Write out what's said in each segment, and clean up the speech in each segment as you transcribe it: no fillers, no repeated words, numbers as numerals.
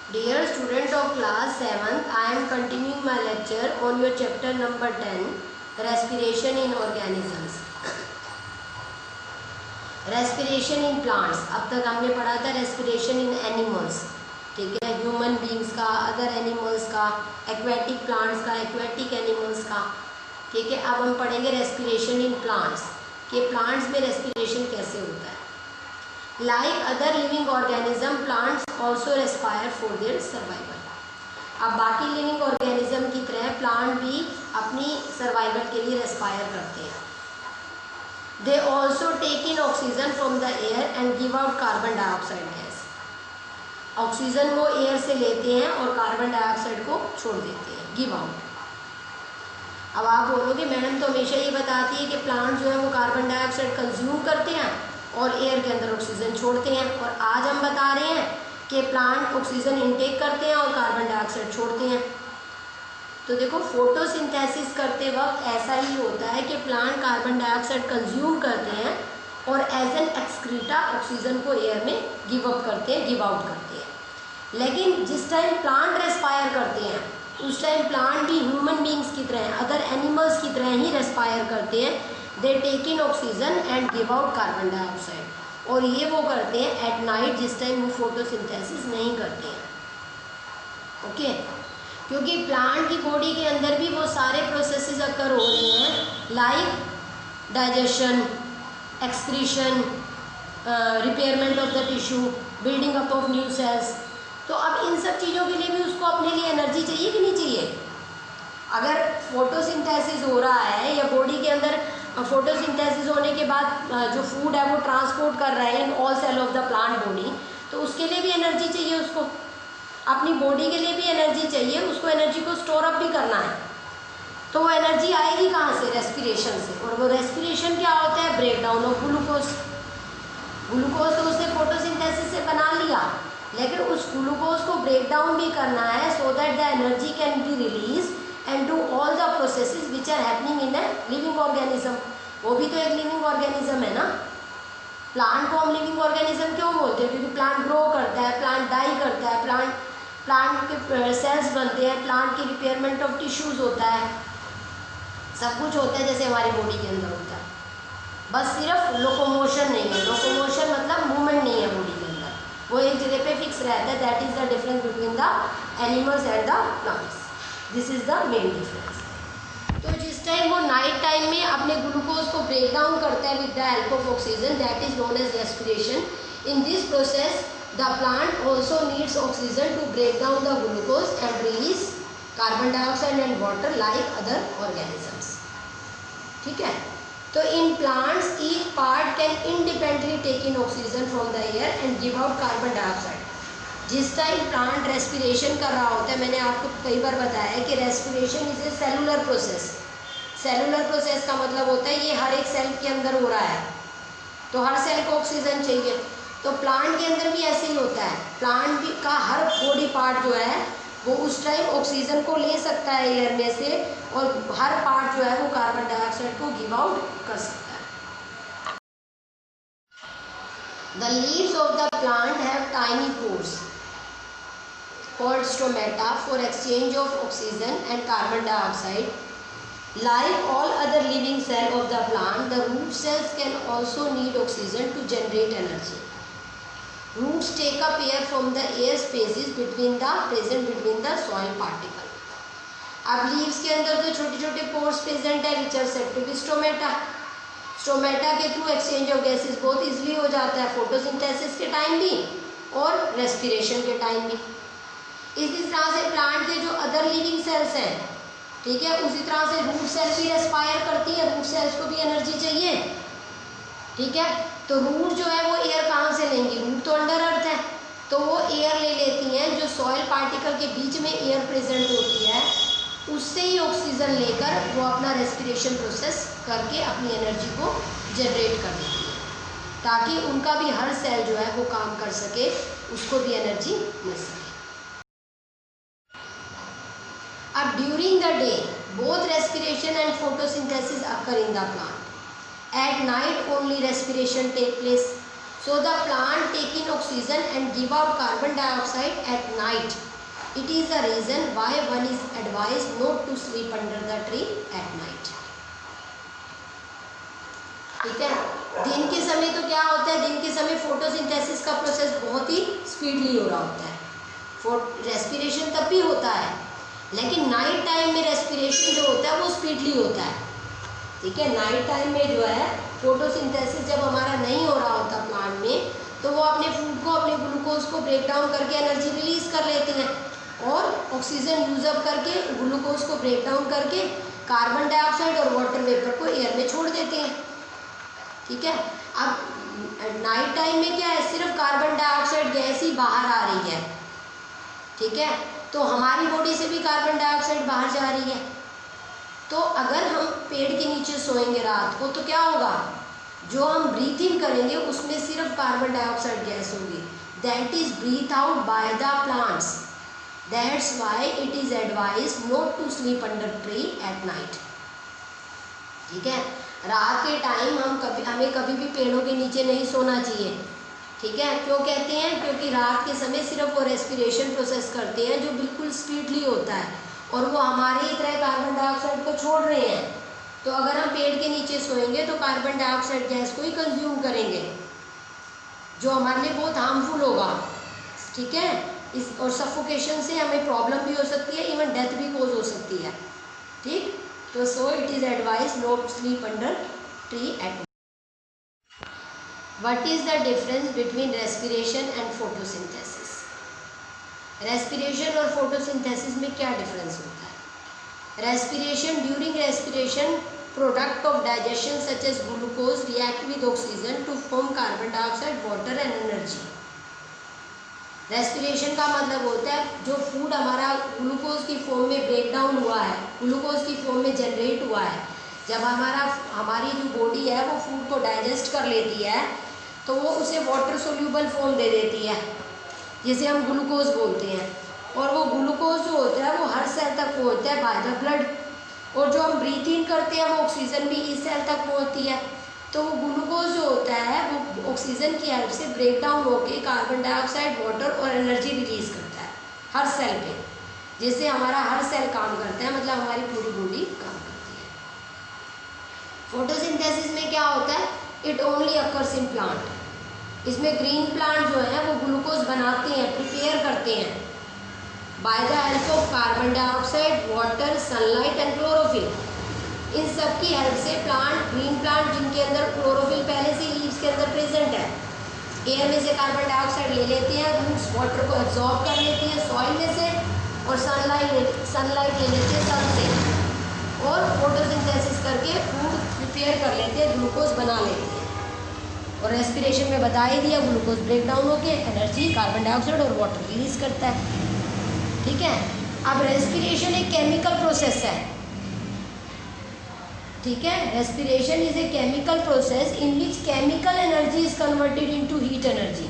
Dear student of class 7th, I am continuing my lecture on your chapter number 10, respiration in organisms. Respiration in plants, अब तक हमने पढ़ा था respiration in animals, ठीक है, human beings का, other animals का, एक्वेटिक प्लांट्स का, एक्वेटिक एनिमल्स का, ठीक है। अब हम पढ़ेंगे रेस्पिरेशन इन प्लांट्स, कि प्लांट्स में रेस्पिरेशन कैसे होता है। Like other living organism, plants also respire for their survival. अब बाकी लिविंग ऑर्गेनिज्म की तरह प्लांट भी अपनी सर्वाइवल के लिए रेस्पायर करते हैं। They also take in oxygen from the air and give out carbon dioxide gas. Oxygen वो एयर से लेते हैं और कार्बन डाइऑक्साइड को छोड़ देते हैं, गिव आउट। अब आप बोलोगे मैडम तो हमेशा ये बताती है कि प्लांट जो है वो कार्बन डाइऑक्साइड कंज्यूम करते हैं और एयर के अंदर ऑक्सीजन छोड़ते हैं, और आज हम बता रहे हैं कि प्लांट ऑक्सीजन इनटेक करते हैं और कार्बन डाइऑक्साइड छोड़ते हैं। तो देखो फोटोसिंथेसिस करते वक्त ऐसा ही होता है कि प्लांट कार्बन डाइऑक्साइड कंज्यूम करते हैं और एज एन एक्सक्रीटा ऑक्सीजन को एयर में गिव अप करते हैं, गिव आउट करते हैं। लेकिन जिस टाइम प्लांट रेस्पायर करते हैं उस टाइम प्लांट भी ह्यूमन बींग्स की तरह, अदर एनिमल्स की तरह ही रेस्पायर करते हैं। They take in oxygen and give out carbon dioxide, और ये वो करते हैं एट नाइट जिस टाइम वो फोटोसिंथेसिस नहीं करते हैं, ओके। क्योंकि प्लांट की बॉडी के अंदर भी वो सारे प्रोसेसेस अकर हो रही हैं, like digestion, excretion, repayment of the tissue, building up of new sales. तो अब इन सब चीज़ों के लिए भी उसको अपने लिए एनर्जी चाहिए कि नहीं चाहिए। अगर फोटोसिंथेसिस हो रहा है या बॉडी के अंदर फोटोसिंथेसिस होने के बाद जो फूड है वो ट्रांसपोर्ट कर रहा है in all cell of the plant body, तो उसके लिए भी एनर्जी चाहिए, उसको अपनी बॉडी के लिए भी एनर्जी चाहिए, उसको एनर्जी को स्टोर अप भी करना है। तो वो एनर्जी आएगी कहाँ से? रेस्पिरेशन से। और वो रेस्पिरेशन क्या होता है? Break down of glucose. Glucose तो उसने फोटोसिंथेसिस से बना लिया, लेकिन उस ग्लूकोज को ब्रेक डाउन भी करना है so that the energy can be release and do all the processes which are happening in a living organism. वो भी तो एक लिविंग ऑर्गेनिज्म है ना। प्लांट को हम लिविंग ऑर्गेनिज्म क्यों बोलते हैं? क्योंकि प्लांट ग्रो करता है, प्लांट डाई करता है, प्लांट के सेल्स बनते हैं, प्लांट की रिपेयरमेंट ऑफ टिश्यूज होता है, सब कुछ होता है जैसे हमारी बॉडी के अंदर होता है। बस सिर्फ लोकोमोशन नहीं है, लोकोमोशन मतलब मूवमेंट नहीं है बॉडी के अंदर, वो एक जगह पे फिक्स रहता है। That is the difference between the animals and the plants. This is the main difference. तो जिस टाइम वो नाइट टाइम में अपने ग्लूकोज को ब्रेक डाउन करता है with the help of oxygen, that is known as respiration. In this process the plant also needs oxygen to break down the glucose and release carbon dioxide and water like other organisms, ठीक है। तो in plants each part can independently take in oxygen from the air and give out carbon dioxide. जिस time plant respiration कर रहा होता है, मैंने आपको कई बार बताया है कि respiration is a cellular process. Cellular process का मतलब होता है ये हर एक सेल के अंदर हो रहा है, तो हर सेल को ऑक्सीजन चाहिए। तो प्लांट के अंदर भी ऐसे ही होता है। प्लांट भी का हर बॉडी पार्ट जो है वो उस टाइम ऑक्सीजन को ले सकता है एयर में से, और हर पार्ट जो है वो कार्बन डाइऑक्साइड को गिव आउट कर सकता है। The leaves of the plant have tiny pores called stomata for exchange of oxygen and carbon dioxide. Like all other living cells of the plant, the root cells can also need oxygen to generate energy. Roots take up air from the air spaces between the soil particle. अब leaves के अंदर जो छोटे छोटे pores present है which are said to be stomata. Stomata के through exchange of gases बहुत easily हो जाता है, फोटोसिंथेसिस के टाइम भी और रेस्पिरेशन के टाइम भी। इसी तरह से प्लांट के जो अदर लिविंग सेल्स हैं, ठीक है, उसी तरह से रूट सेल भी रेस्पायर करती है, रूट सेल्स को भी एनर्जी चाहिए, ठीक है। तो रूट जो है वो एयर कहाँ से लेंगी? रूट तो अंडर अर्थ है, तो वो एयर ले लेती हैं, जो सॉइल पार्टिकल के बीच में एयर प्रेजेंट होती है उससे ही ऑक्सीजन लेकर वो अपना रेस्पिरेशन प्रोसेस करके अपनी एनर्जी को जनरेट कर देती है, ताकि उनका भी हर सेल जो है वो काम कर सके, उसको भी एनर्जी मिल सके। अब during the day both respiration and photosynthesis occur in the plant. At night only respiration take place. So the plant take in oxygen and give out carbon dioxide at night. It is the reason why one is advised not to sleep under the tree at night. ठीक है, दिन के समय तो क्या होता है, दिन के समय फोटोसिंथेसिस का प्रोसेस बहुत ही स्पीडली हो रहा होता है, रेस्पिरेशन तब भी होता है, लेकिन नाइट टाइम में रेस्पिरेशन जो होता है वो स्पीडली होता है। ठीक है, नाइट टाइम में जो है फोटोसिंथेसिस जब हमारा नहीं हो रहा होता प्लांट में, तो वो अपने फूड को, अपने ग्लूकोज को ब्रेक डाउन करके एनर्जी रिलीज कर लेते हैं और ऑक्सीजन यूज अप करके, ग्लूकोज को ब्रेक डाउन करके कार्बन डाइऑक्साइड और वाटर वेपर को एयर में छोड़ देते हैं। ठीक है, अब नाइट टाइम में क्या है, सिर्फ कार्बन डाइऑक्साइड गैस ही बाहर आ रही है। ठीक है, तो हमारी बॉडी से भी कार्बन डाइऑक्साइड बाहर जा रही है। तो अगर हम पेड़ के नीचे सोएंगे रात को तो क्या होगा, जो हम ब्रीथ इन करेंगे उसमें सिर्फ कार्बन डाइऑक्साइड गैस होगी, that is breathe out by the plants. That's why it is advised not to sleep under tree at night. ठीक है, रात के टाइम हमें कभी भी पेड़ों के नीचे नहीं सोना चाहिए। ठीक है, क्यों कहते हैं, क्योंकि रात के समय सिर्फ वो रेस्पिरेशन प्रोसेस करते हैं जो बिल्कुल स्पीडली होता है और वो हमारी तरह कार्बन डाइऑक्साइड को छोड़ रहे हैं। तो अगर हम पेड़ के नीचे सोएंगे तो कार्बन डाइऑक्साइड गैस को ही कंज्यूम करेंगे, जो हमारे लिए बहुत हार्मफुल होगा। ठीक है, और सफोकेशन से हमें प्रॉब्लम भी हो सकती है, इवन डेथ भी कोज हो सकती है। ठीक, तो so it is advise not sleep under tree at. What is the difference between respiration and photosynthesis? Respiration और फोटोसिंथेसिस में क्या डिफरेंस होता है? Respiration, during respiration product of digestion such as glucose react with oxygen to form carbon dioxide, water and energy. Respiration का मतलब होता है जो फूड हमारा ग्लूकोज की फॉर्म में ब्रेक डाउन हुआ है, ग्लूकोज की फॉर्म में जनरेट हुआ है, जब हमारी जो बॉडी है वो फूड को डाइजेस्ट कर लेती है तो वो उसे वाटर सोल्यूबल फॉर्म दे देती है, जिसे हम ग्लूकोज बोलते हैं। और वो ग्लूकोज जो होता है वो हर सेल तक पहुंचता है बाय द ब्लड, और जो हम ब्रीथ इन करते हैं वो ऑक्सीजन भी इस सेल तक पहुंचती है। तो वो ग्लूकोज जो होता है वो ऑक्सीजन की हेल्प से ब्रेक डाउन होकर कार्बन डाइऑक्साइड, वाटर और एनर्जी रिलीज करता है हर सेल पे, जिससे हमारा हर सेल काम करता है, मतलब हमारी पूरी बॉडी काम करती है। फोटोसिंथेसिस में क्या होता है, it only occurs in plant. इसमें ग्रीन प्लांट जो है वो ग्लूकोज बनाते हैं, प्रिपेयर करते हैं by the help of carbon dioxide, water, sunlight and chlorophyll. इन सब की हेल्प से प्लांट, ग्रीन प्लांट जिनके अंदर क्लोरोफिल पहले से लीव्स के अंदर प्रेजेंट है, एयर में से कार्बन डाइऑक्साइड ले लेते हैं, रूट्स वाटर को एब्जॉर्ब कर लेती हैं सॉइल में से, और सनलाइट ले लेते हैं सन से, और फोटोसिंथेसिस करके फूड प्रिपेयर कर लेते हैं, ग्लूकोज बना लेते हैं। और रेस्पिरेशन में बता ही दिया, ग्लूकोज ब्रेक डाउन होकर एनर्जी, कार्बन डाइऑक्साइड और वाटर रिलीज करता है। ठीक है, अब रेस्पिरेशन एक केमिकल प्रोसेस है। ठीक है, respiration is a chemical process in which chemical energy is converted into heat energy.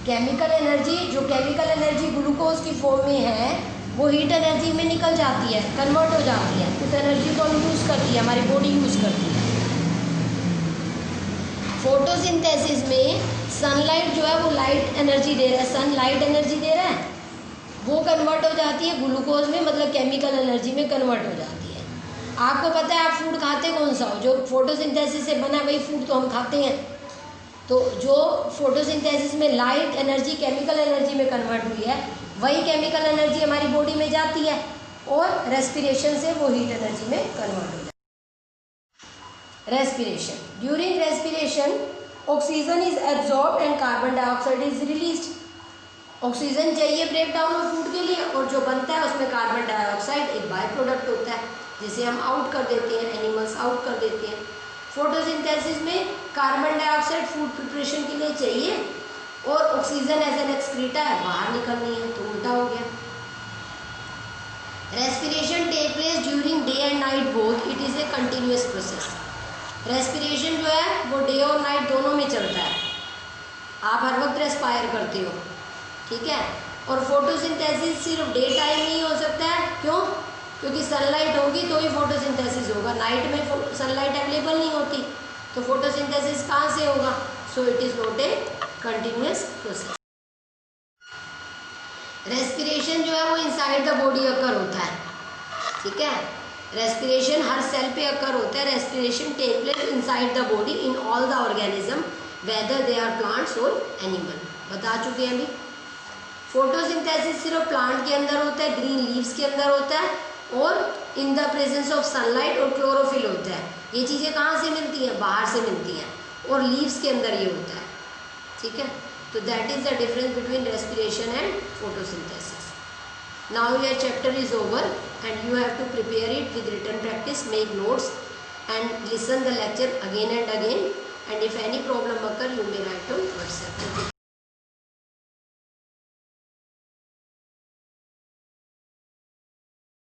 Chemical energy, जो केमिकल एनर्जी ग्लूकोज की फॉर्म में है वो हीट एनर्जी में निकल जाती है, कन्वर्ट हो जाती है, उस एनर्जी को हम यूज़ करती है, हमारी बॉडी यूज़ करती है। फोटोसिंथेसिस में सनलाइट जो है वो लाइट एनर्जी दे रहा है, सन लाइट एनर्जी दे रहा है, वो कन्वर्ट हो जाती है ग्लूकोज में, मतलब केमिकल एनर्जी में कन्वर्ट हो जाती है। आपको पता है आप फूड खाते कौन सा हो, जो फोटोसिंथेसिस से बना वही फूड तो हम खाते हैं। तो जो फोटोसिंथेसिस में लाइट एनर्जी केमिकल एनर्जी में कन्वर्ट हुई है, वही केमिकल एनर्जी हमारी बॉडी में जाती है और रेस्पिरेशन से वो हीट एनर्जी में कन्वर्ट हो जाती है। Respiration, during respiration oxygen is absorbed and carbon dioxide is released. Oxygen चाहिए ब्रेक डाउन ऑफ फूड के लिए, और जो बनता है उसमें कार्बन डाइऑक्साइड एक बाय प्रोडक्ट होता है, जिसे हम आउट कर देते हैं, एनिमल्स आउट कर देते हैं। फोटोसिंथेसिस में कार्बन डाइऑक्साइड फूड प्रिपरेशन के लिए चाहिए और ऑक्सीजन एज एन एक्सक्रीटा है, बाहर निकलनी है, तो उल्टा हो गया। Respiration take place during day and night both, it is a continuous process. Respiration जो है वो डे और नाइट दोनों में चलता है, आप हर वक्त रेस्पायर करते हो। ठीक है, और फोटोसिंथेसिस सिर्फ डे टाइम ही हो सकता है। क्यों? क्योंकि सनलाइट होगी तो ही फोटोसिंथेसिस होगा, नाइट में सनलाइट अवेलेबल नहीं होती तो फोटोसिंथेसिस कहाँ से होगा? so it is not a continuous process. Respiration जो है वो इनसाइड द बॉडी अकर होता है, ठीक है। रेस्पिरेशन हर सेल पे अकर होता है। Respiration take place inside the body in all the organism whether they are plants और एनिमल, बता चुके हैं अभी। फोटोसिंथेसिस सिर्फ प्लांट के अंदर होता है, ग्रीन लीव्स के अंदर होता है, और in the presence of sunlight और क्लोरोफिल होता है। ये चीज़ें कहाँ से मिलती हैं? बाहर से मिलती हैं, और लीव्स के अंदर ये होता है, ठीक है। तो that is the difference between respiration and photosynthesis. Now your chapter is over and you have to prepare it with written practice, make notes and listen the lecture again and again, and if any problem occur you may write on WhatsApp.